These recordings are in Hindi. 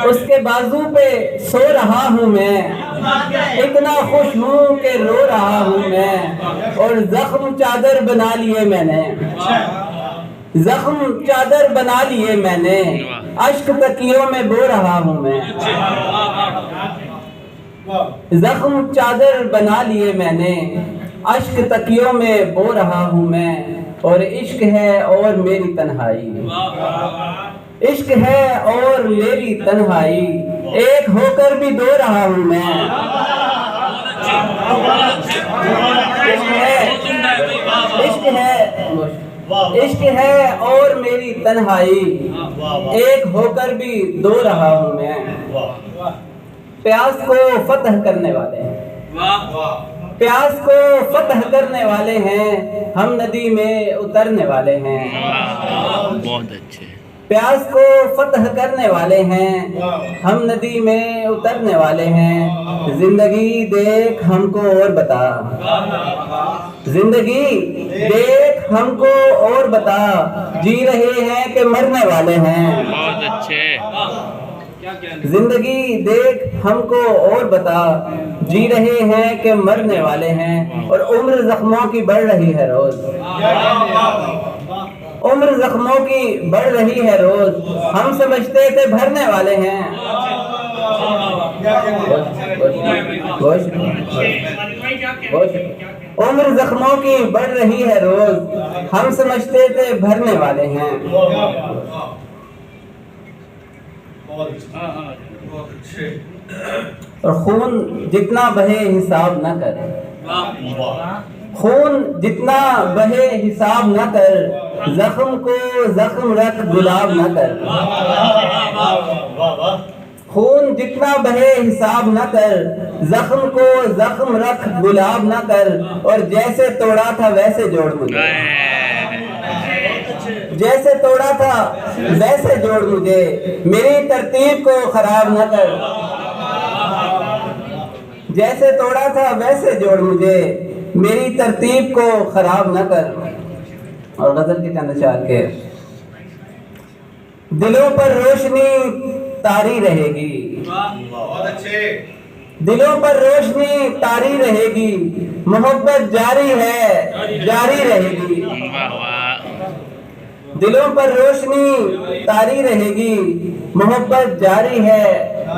उसके बाजू पे सो रहा हूँ मैं, इतना खुश हूँ कि रो रहा हूँ मैं। और जख्म चादर बना लिए मैंने, जख्म चादर बना लिए मैंने, अश्क तकियों में बो रहा हूँ मैं। जख्म चादर बना लिए मैंने, अश्क तकियों में बो रहा हूँ मैं। और इश्क है और मेरी तन्हाई, इश्क है और मेरी तन्हाई, एक होकर भी दो रहा हूँ मैं। इश्क है, इश्क है और मेरी तन्हाई, एक होकर भी दो रहा हूँ मैं। प्यास को फतह करने वाले हैं, प्यास को फतह करने वाले हैं, हम नदी में उतरने वाले हैं। बहुत अच्छे। प्यास को फतह करने वाले हैं, हम नदी में उतरने वाले हैं। जिंदगी देख हमको और बता, जिंदगी देख हमको और बता, जी रहे हैं कि मरने वाले हैं। बहुत अच्छे। जिंदगी देख हमको और बता, जी रहे हैं कि मरने वाले हैं। और उम्र जख्मों की बढ़ रही है रोज, उम्र जख्मों की बढ़ रही है रोज, हम समझते थे भरने वाले हैं। उम्र जख्मों की बढ़ रही है रोज, हम समझते थे भरने वाले हैं। और खून जितना बहे हिसाब न कर, खून जितना बहे हिसाब न कर, जख्म को जख्म रख गुलाब न कर। खून जितना बहे हिसाब न कर, जख्म को जख्म रख गुलाब न कर। और जैसे तोड़ा था वैसे जोड़ मुझे, जैसे तोड़ा था वैसे जोड़ मुझे, मेरी तरतीब को खराब न कर। जैसे तोड़ा था वैसे जोड़ मुझे, मेरी तरतीब को खराब न कर। और गजल के चंद अशआर के, दिलों पर रोशनी तारी रहेगी, बहुत अच्छे। दिलों पर रोशनी तारी रहेगी, मोहब्बत जारी है जारी रहेगी। दिलों पर रोशनी तारी रहेगी, मोहब्बत जारी है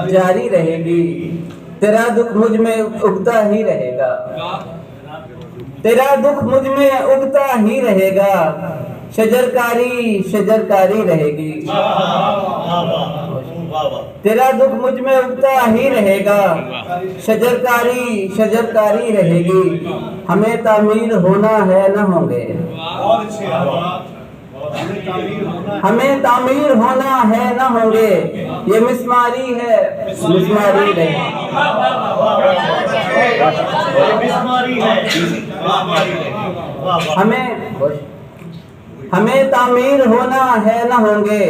जारी रहेगी। तेरा दुख मुझ में उगता ही रहेगा, तेरा दुख मुझ में उगता ही रहेगा। शजरकारी शजरकारी रहेगी, तेरा दुख मुझ में उगता ही रहेगा। शजरकारी शजरकारी रहेगी, हमें तामीर होना है न होंगे, हमें तामीर होना है न होंगे। ये मिसमारी है मिसमारी रहेगी, हमें तामीर होना है न होंगे।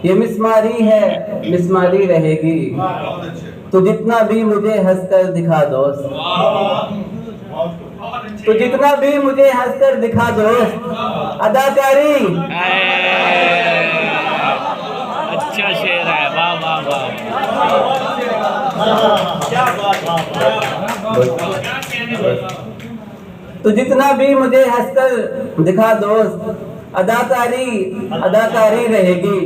ये मिसमारी है मिसमारी रहेगी। तो जितना भी मुझे हंसकर दिखा दोस्त, तो जितना भी मुझे हंसकर दिखा दोस्त, अदाकारी। अच्छा शेर है, वाह वाह वाह। तो जितना भी मुझे हंसकर दिखा दोस्त, अदाकारी अदाकारी रहेगी।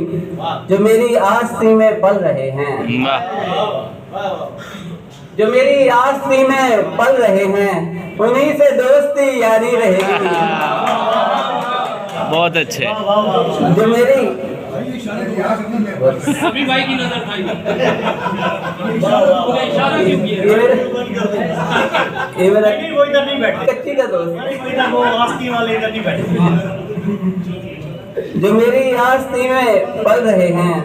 जो मेरी आस्ती में पल रहे हैं, जो मेरी आस्ती में पल रहे हैं, उन्हीं से दोस्ती यारी रहेगी। बहुत अच्छे। जो मेरी अभी भाई की नजर भाई ये मेरा वो इधर नहीं बैठे, कच्ची का दोस्त, इधर वो आस्ती वाले इधर नहीं बैठे। जो मेरी आस्ती में पल रहे हैं,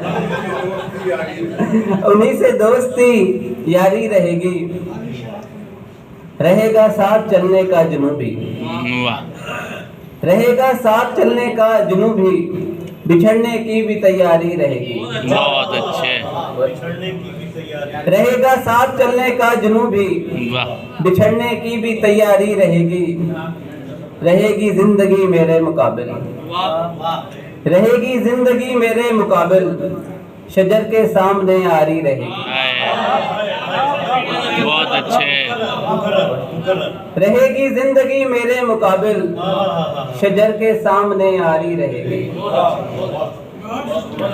उन्हीं से दोस्ती यारी रहेगी। रहेगा साथ चलने का जुनूबी, रहेगा साथ चलने का जुनूबी, बिछड़ने की भी तैयारी रहेगी। बहुत अच्छे। रहेगा साथ चलने का जुनूबी, वाह। बिछड़ने की भी तैयारी रहेगी। रहेगी जिंदगी मेरे मुकाबिल, रहेगी जिंदगी मेरे मुकाबिल, शजर के सामने आरी रहेगी। बहुत अच्छे। रहेगी जिंदगी मेरे मुकाबिल, शजर के सामने आरी रहेगी।